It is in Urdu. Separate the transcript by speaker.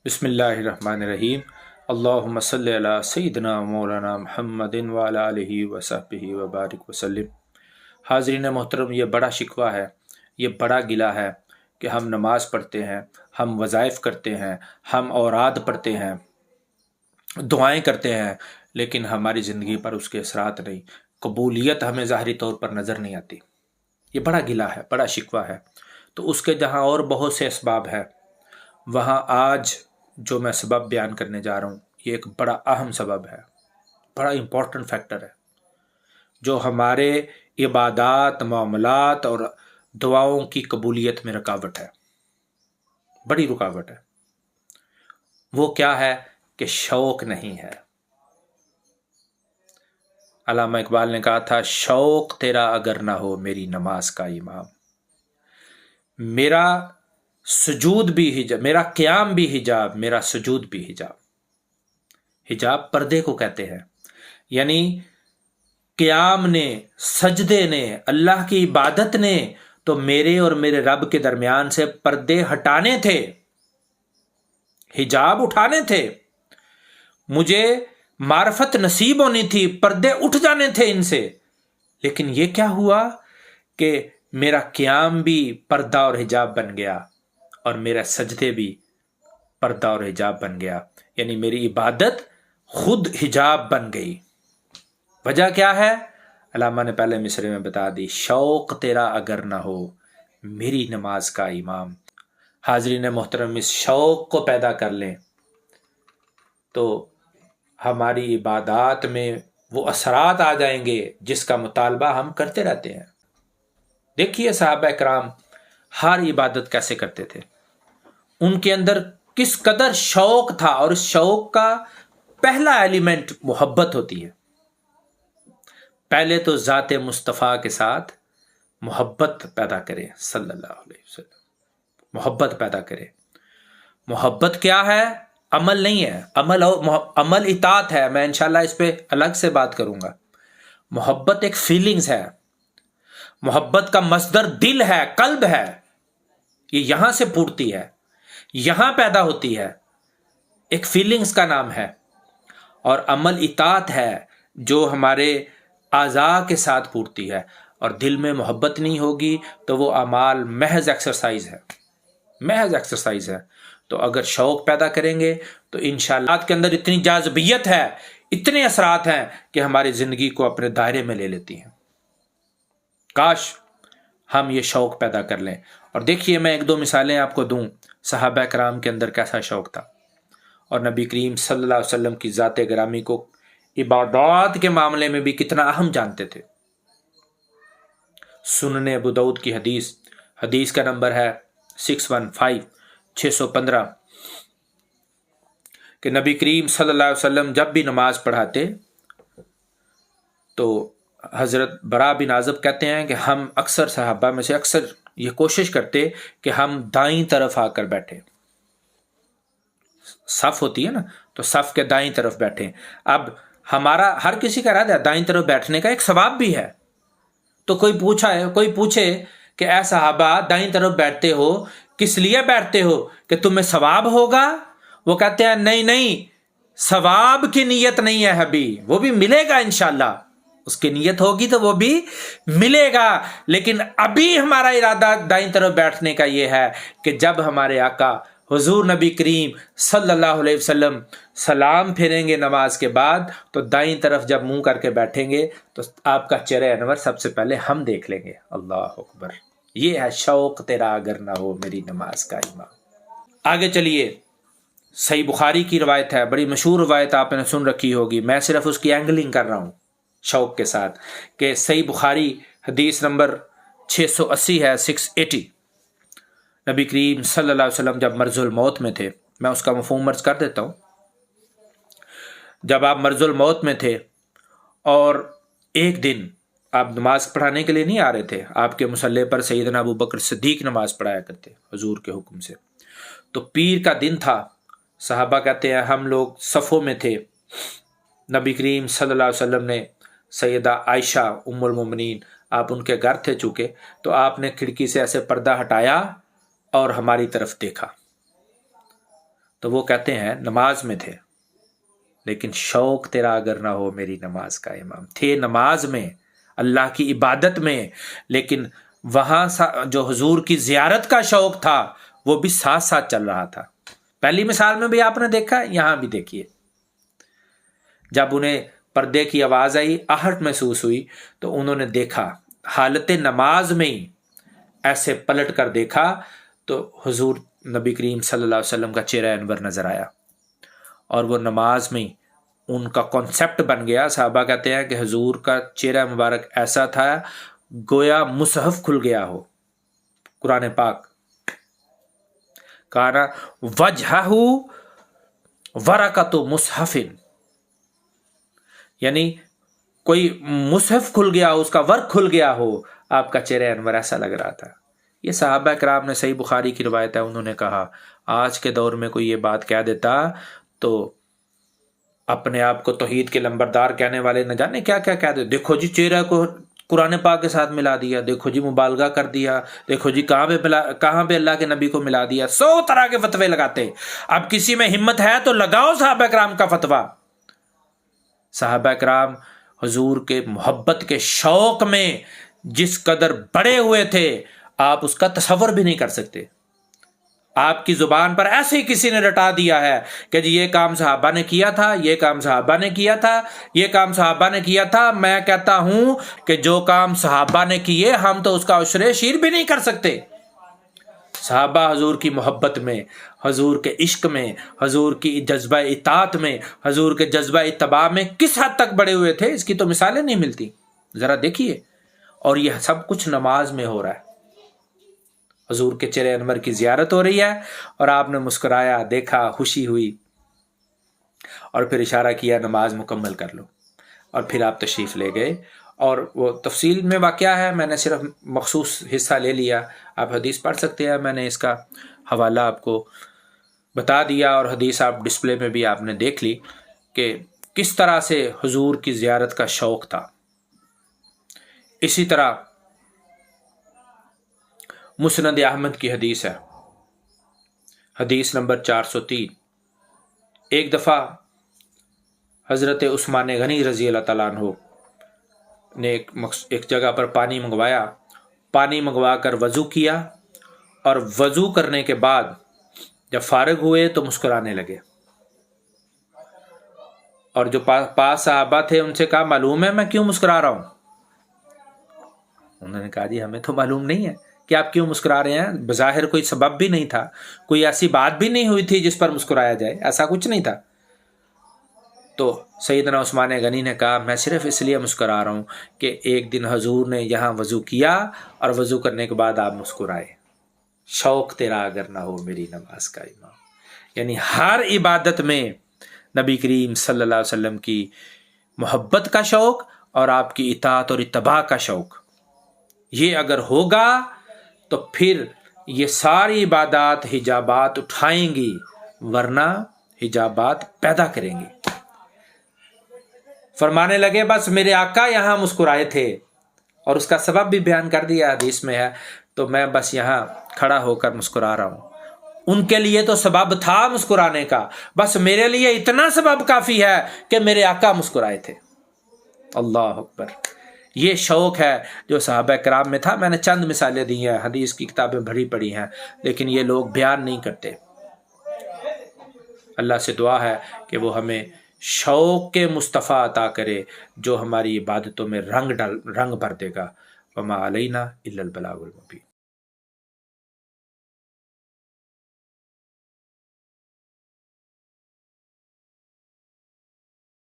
Speaker 1: بسم اللہ الرحمن الرحیم۔ اللہم صلی علی سیدنا مولانا محمد وعلی آلہ وصحبہ وبارک وسلم۔ حاضرین محترم، یہ بڑا شکوہ ہے، یہ بڑا گلہ ہے کہ ہم نماز پڑھتے ہیں، ہم وظائف کرتے ہیں، ہم اوراد پڑھتے ہیں، دعائیں کرتے ہیں، لیکن ہماری زندگی پر اس کے اثرات نہیں، قبولیت ہمیں ظاہری طور پر نظر نہیں آتی۔ یہ بڑا گلہ ہے، بڑا شکوہ ہے۔ تو اس کے جہاں اور بہت سے اسباب ہیں، وہاں آج جو میں سبب بیان کرنے جا رہا ہوں، یہ ایک بڑا اہم سبب ہے، بڑا امپورٹنٹ فیکٹر ہے، جو ہمارے عبادات، معاملات اور دعاؤں کی قبولیت میں رکاوٹ ہے، بڑی رکاوٹ ہے۔ وہ کیا ہے کہ شوق نہیں ہے۔ علامہ اقبال نے کہا تھا، شوق تیرا اگر نہ ہو میری نماز کا امام، میرا سجود بھی حجاب، میرا قیام بھی حجاب، میرا سجود بھی حجاب۔ حجاب پردے کو کہتے ہیں، یعنی قیام نے، سجدے نے، اللہ کی عبادت نے تو میرے اور میرے رب کے درمیان سے پردے ہٹانے تھے، حجاب اٹھانے تھے، مجھے معرفت نصیب ہونی تھی، پردے اٹھ جانے تھے ان سے۔ لیکن یہ کیا ہوا کہ میرا قیام بھی پردہ اور حجاب بن گیا، اور میرا سجدے بھی پردہ اور حجاب بن گیا، یعنی میری عبادت خود حجاب بن گئی۔ وجہ کیا ہے؟ علامہ نے پہلے مصرے میں بتا دی، شوق تیرا اگر نہ ہو میری نماز کا امام۔ حاضرین محترم، اس شوق کو پیدا کر لیں تو ہماری عبادات میں وہ اثرات آ جائیں گے جس کا مطالبہ ہم کرتے رہتے ہیں۔ دیکھیے صحابہ کرام ہر عبادت کیسے کرتے تھے، ان کے اندر کس قدر شوق تھا، اور اس شوق کا پہلا ایلیمنٹ محبت ہوتی ہے۔ پہلے تو ذات مصطفیٰ کے ساتھ محبت پیدا کرے، صلی اللہ علیہ وسلم، محبت پیدا کرے۔ محبت کیا ہے؟ عمل نہیں ہے، عمل اطاعت ہے۔ میں انشاءاللہ اس پہ الگ سے بات کروں گا۔ محبت ایک فیلنگز ہے، محبت کا مصدر دل ہے، قلب ہے، یہ یہاں سے پھوٹتی ہے، یہاں پیدا ہوتی ہے، ایک فیلنگز کا نام ہے۔ اور عمل اطاعت ہے جو ہمارے اعضاء کے ساتھ پھوٹتی ہے، اور دل میں محبت نہیں ہوگی تو وہ اعمال محض ایکسرسائز ہے، محض ایکسرسائز ہے۔ تو اگر شوق پیدا کریں گے تو انشاءاللہ کے اندر اتنی جاذبیت ہے، اتنے اثرات ہیں کہ ہماری زندگی کو اپنے دائرے میں لے لیتی ہیں۔ کاش ہم یہ شوق پیدا کر لیں۔ اور دیکھیے، میں ایک دو مثالیں آپ کو دوں، صحابہ کرام کے اندر کیسا شوق تھا، اور نبی کریم صلی اللہ علیہ وسلم کی ذات گرامی کو عبادات کے معاملے میں بھی کتنا اہم جانتے تھے۔ سنن ابو داؤد کی حدیث کا نمبر ہے 615 کہ نبی کریم صلی اللہ علیہ وسلم جب بھی نماز پڑھاتے تو حضرت براء بن عازب کہتے ہیں کہ ہم اکثر صحابہ میں سے اکثر یہ کوشش کرتے کہ ہم دائیں طرف آ کر بیٹھیں، صف ہوتی ہے نا، تو صف کے دائیں طرف بیٹھیں۔ اب ہمارا ہر کسی کا ارادہ ہے دائیں طرف بیٹھنے کا، ایک ثواب بھی ہے۔ تو کوئی پوچھے کہ اے صحابہ، دائیں طرف بیٹھتے ہو کس لیے بیٹھتے ہو؟ کہ تمہیں ثواب ہوگا؟ وہ کہتے ہیں نہیں، ثواب کی نیت نہیں ہے ابھی، وہ بھی ملے گا انشاءاللہ، اس کی نیت ہوگی تو وہ بھی ملے گا، لیکن ابھی ہمارا ارادہ دائیں طرف بیٹھنے کا یہ ہے کہ جب ہمارے آقا حضور نبی کریم صلی اللہ علیہ وسلم سلام پھیریں گے نماز کے بعد، تو دائیں طرف جب منہ کر کے بیٹھیں گے تو آپ کا چہرہ انور سب سے پہلے ہم دیکھ لیں گے۔ اللہ اکبر! یہ ہے شوق تیرا اگر نہ ہو میری نماز کا امام۔ آگے چلیے، صحیح بخاری کی روایت ہے، بڑی مشہور روایت، آپ نے سن رکھی ہوگی، میں صرف اس کی اینگلنگ کر رہا ہوں شوق کے ساتھ، کہ صحیح بخاری حدیث نمبر 680 ہے، 680۔ نبی کریم صلی اللہ علیہ وسلم جب مرض الموت میں تھے، میں اس کا مفہوم عرض کر دیتا ہوں۔ جب آپ مرض الموت میں تھے اور ایک دن آپ نماز پڑھانے کے لیے نہیں آ رہے تھے، آپ کے مصلی پر سیدنا ابو بکر صدیق نماز پڑھایا کرتے حضور کے حکم سے، تو پیر کا دن تھا، صحابہ کہتے ہیں ہم لوگ صفوں میں تھے، نبی کریم صلی اللہ علیہ وسلم نے سیدہ عائشہ ام المومنین، آپ ان کے گھر تھے چونکہ، تو آپ نے کھڑکی سے ایسے پردہ ہٹایا اور ہماری طرف دیکھا، تو وہ کہتے ہیں نماز میں تھے، لیکن شوق تیرا اگر نہ ہو میری نماز کا امام، تھے نماز میں، اللہ کی عبادت میں، لیکن وہاں جو حضور کی زیارت کا شوق تھا وہ بھی ساتھ ساتھ چل رہا تھا۔ پہلی مثال میں بھی آپ نے دیکھا، یہاں بھی دیکھیے، جب انہیں پردے کی آواز آئی، آہٹ محسوس ہوئی، تو انہوں نے دیکھا حالت نماز میں ہی ایسے پلٹ کر دیکھا تو حضور نبی کریم صلی اللہ علیہ وسلم کا چہرہ انور نظر آیا، اور وہ نماز میں ان کا کانسیپٹ بن گیا۔ صحابہ کہتے ہیں کہ حضور کا چہرہ مبارک ایسا تھا گویا مصحف کھل گیا ہو، قرآن پاک، کانا وجہہ ورقۃ مصحف، یعنی کوئی مصحف کھل گیا ہو، اس کا ورق کھل گیا ہو، آپ کا چہرہ انور ایسا لگ رہا تھا۔ یہ صحابہ کرام نے، صحیح بخاری کی روایت ہے، انہوں نے کہا آج کے دور میں کوئی یہ بات کہہ دیتا تو اپنے آپ کو توحید کے لمبردار کہنے والے نہ جانے کیا کیا کہہ دے، دیکھو جی چہرہ کو قرآن پاک کے ساتھ ملا دیا، دیکھو جی مبالغہ کر دیا، دیکھو جی کہاں پہ اللہ کے نبی کو ملا دیا، 100 طرح کے فتوے لگاتے۔ اب کسی میں ہمت ہے تو لگاؤ صحابہ کرام کا فتویٰ۔ صحابہ کرام حضور کے محبت کے شوق میں جس قدر بڑے ہوئے تھے آپ اس کا تصور بھی نہیں کر سکتے۔ آپ کی زبان پر ایسے ہی کسی نے رٹا دیا ہے کہ جی یہ کام صحابہ نے کیا تھا، یہ کام صحابہ نے کیا تھا، یہ کام صحابہ نے کیا تھا۔ میں کہتا ہوں کہ جو کام صحابہ نے کیے ہم تو اس کا عشر شیر بھی نہیں کر سکتے۔ صحابہ حضور کی محبت میں، حضور کے عشق میں، حضور کی جذبہ اطاعت میں، حضور کے جذبہ اتباع میں کس حد تک بڑے ہوئے تھے، اس کی تو مثالیں نہیں ملتی، ذرا دیکھیے۔ اور یہ سب کچھ نماز میں ہو رہا ہے، حضور کے چہرے انور کی زیارت ہو رہی ہے اور آپ نے مسکرایا، دیکھا، خوشی ہوئی، اور پھر اشارہ کیا نماز مکمل کر لو، اور پھر آپ تشریف لے گئے۔ اور وہ تفصیل میں واقعہ ہے، میں نے صرف مخصوص حصہ لے لیا، آپ حدیث پڑھ سکتے ہیں، میں نے اس کا حوالہ آپ کو بتا دیا، اور حدیث آپ ڈسپلے میں بھی آپ نے دیکھ لی کہ کس طرح سے حضور کی زیارت کا شوق تھا۔ اسی طرح مسند احمد کی حدیث ہے، حدیث نمبر 403۔ ایک دفعہ حضرت عثمان غنی رضی اللہ تعالیٰ عنہ نے ایک جگہ پر پانی منگوایا، پانی منگوا کر وضو کیا، اور وضو کرنے کے بعد جب فارغ ہوئے تو مسکرانے لگے، اور جو پاس صحابہ تھے ان سے کہا معلوم ہے میں کیوں مسکرا رہا ہوں؟ انہوں نے کہا جی ہمیں تو معلوم نہیں ہے کہ آپ کیوں مسکرا رہے ہیں، بظاہر کوئی سبب بھی نہیں تھا، کوئی ایسی بات بھی نہیں ہوئی تھی جس پر مسکرایا جائے، ایسا کچھ نہیں تھا۔ تو سیدنا عثمان غنی نے کہا میں صرف اس لیے مسکرا رہا ہوں کہ ایک دن حضور نے یہاں وضو کیا اور وضو کرنے کے بعد آپ مسکرائے، شوق تیرا اگر نہ ہو میری نماز کا امام۔ یعنی ہر عبادت میں نبی کریم صلی اللہ علیہ وسلم کی محبت کا شوق اور آپ کی اطاعت اور اتباع کا شوق، یہ اگر ہوگا تو پھر یہ ساری عبادات حجابات اٹھائیں گی، ورنہ حجابات پیدا کریں گی۔ فرمانے لگے بس میرے آقا یہاں مسکرائے تھے، اور اس کا سبب بھی بیان کر دیا حدیث میں ہے، تو میں بس یہاں کھڑا ہو کر مسکرا رہا ہوں۔ ان کے لیے تو سبب تھا مسکرانے کا، بس میرے لیے اتنا سبب کافی ہے کہ میرے آقا مسکرائے تھے۔ اللہ اکبر۔ یہ شوق ہے جو صحابہ کرام میں تھا۔ میں نے چند مثالیں دی ہیں، حدیث کی کتابیں بھری پڑی ہیں، لیکن یہ لوگ بیان نہیں کرتے۔ اللہ سے دعا ہے کہ وہ ہمیں شوق کے مصطفیٰ عطا کرے جو ہماری عبادتوں میں رنگ بھر دے گا۔ وما علینا الا البلاغ المبین۔